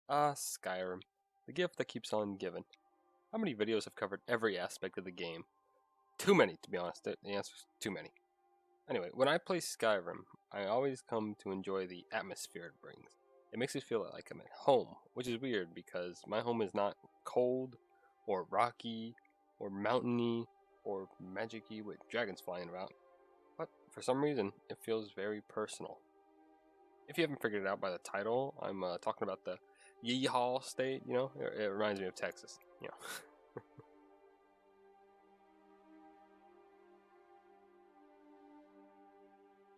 Skyrim. The gift that keeps on giving. How many videos have covered every aspect of the game? Too many, to be honest. The answer is too many. Anyway, when I play Skyrim, I always come to enjoy the atmosphere it brings. It makes me feel like I'm at home, which is weird because my home is not cold, or rocky, or mountainy, or magicy with dragons flying about. But for some reason, it feels very personal. If you haven't figured it out by the title, I'm talking about the Yeehaw state. It reminds me of Texas.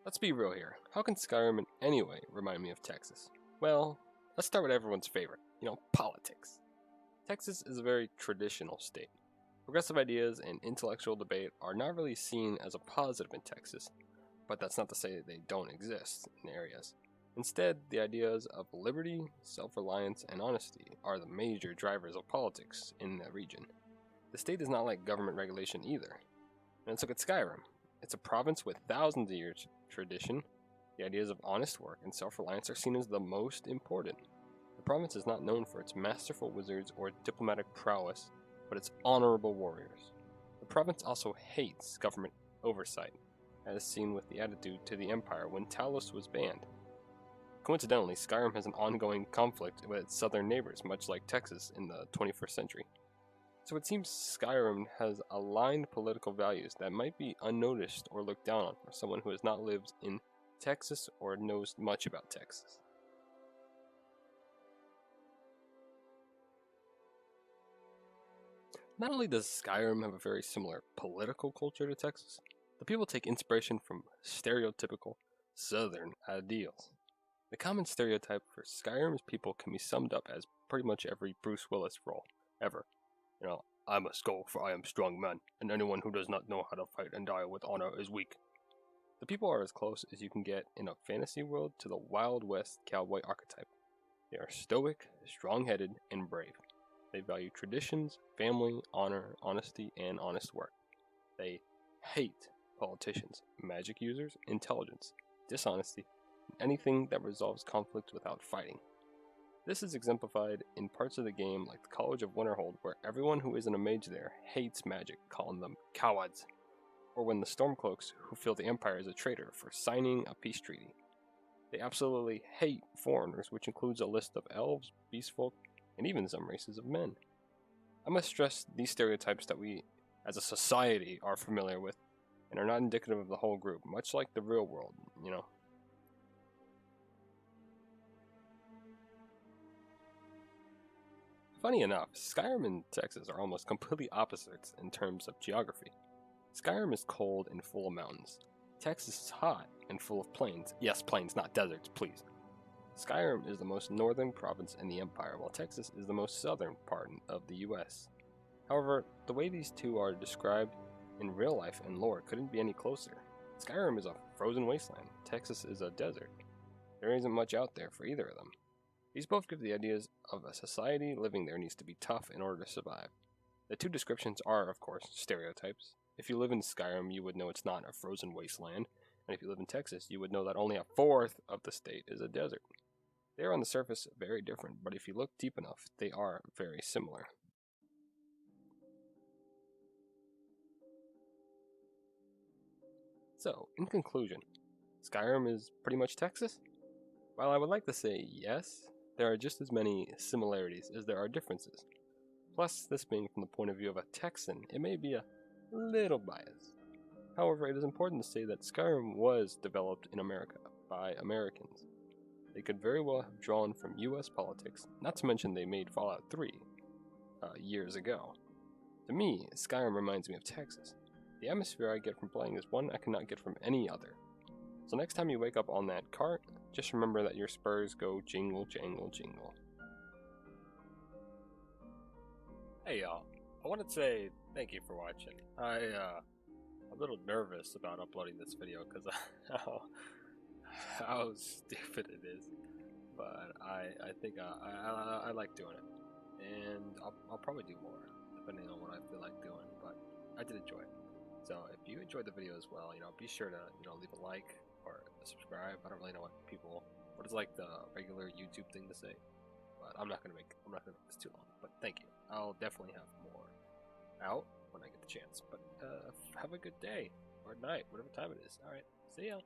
Let's be real here. How can Skyrim in any way remind me of Texas? Well, let's start with everyone's favorite. Politics. Texas is a very traditional state. Progressive ideas and intellectual debate are not really seen as a positive in Texas, but that's not to say they don't exist in areas. Instead, the ideas of liberty, self-reliance, and honesty are the major drivers of politics in the region. The state is not like government regulation either. And let's look at Skyrim. It's a province with thousands of years tradition. The ideas of honest work and self-reliance are seen as the most important. The province is not known for its masterful wizards or diplomatic prowess, but its honorable warriors. The province also hates government oversight, as seen with the attitude to the Empire when Talos was banned. Coincidentally, Skyrim has an ongoing conflict with its southern neighbors, much like Texas in the 21st century. So it seems Skyrim has aligned political values that might be unnoticed or looked down on for someone who has not lived in Texas or knows much about Texas. Not only does Skyrim have a very similar political culture to Texas, the people take inspiration from stereotypical Southern ideals. The common stereotype for Skyrim's people can be summed up as pretty much every Bruce Willis role ever. I must go, for I am strong man, and anyone who does not know how to fight and die with honor is weak. The people are as close as you can get in a fantasy world to the Wild West cowboy archetype. They are stoic, strong-headed, and brave. They value traditions, family, honor, honesty, and honest work. They hate politicians, magic users, intelligence, dishonesty, and anything that resolves conflict without fighting. This is exemplified in parts of the game like the College of Winterhold, where everyone who isn't a mage there hates magic, calling them cowards, or when the Stormcloaks, who feel the Empire is a traitor for signing a peace treaty. They absolutely hate foreigners, which includes a list of elves, beastfolk, and even some races of men. I must stress these stereotypes that we, as a society, are familiar with, and are not indicative of the whole group, much like the real world. Funny enough, Skyrim and Texas are almost completely opposites in terms of geography. Skyrim is cold and full of mountains. Texas is hot and full of plains. Yes, plains, not deserts, please. Skyrim is the most northern province in the Empire, while Texas is the most southern part of the US. However, the way these two are described in real life and lore couldn't be any closer. Skyrim is a frozen wasteland. Texas is a desert. There isn't much out there for either of them. These both give the ideas of a society living there needs to be tough in order to survive. The two descriptions are, of course, stereotypes. If you live in Skyrim, you would know it's not a frozen wasteland, and if you live in Texas, you would know that only a fourth of the state is a desert. They are on the surface very different, but if you look deep enough, they are very similar. So, in conclusion, Skyrim is pretty much Texas? While I would like to say yes, there are just as many similarities as there are differences. Plus, this being from the point of view of a Texan, it may be a little biased. However, it is important to say that Skyrim was developed in America by Americans. They could very well have drawn from US politics, not to mention they made Fallout 3 years ago. To me, Skyrim reminds me of Texas. The atmosphere I get from playing is one I cannot get from any other. So next time you wake up on that cart, just remember that your spurs go jingle, jangle, jingle. Hey y'all, I want to say thank you for watching. I'm a little nervous about uploading this video because of how stupid it is, but I think I like doing it, and I'll probably do more depending on what I feel like doing. But I did enjoy it. So if you enjoyed the video as well, be sure to leave a like or subscribe. I don't really know what is like the regular YouTube thing to say. but I'm not gonna make this too long. But thank you. I'll definitely have more out when I get the chance. But have a good day or night, whatever time it is. All right, see ya.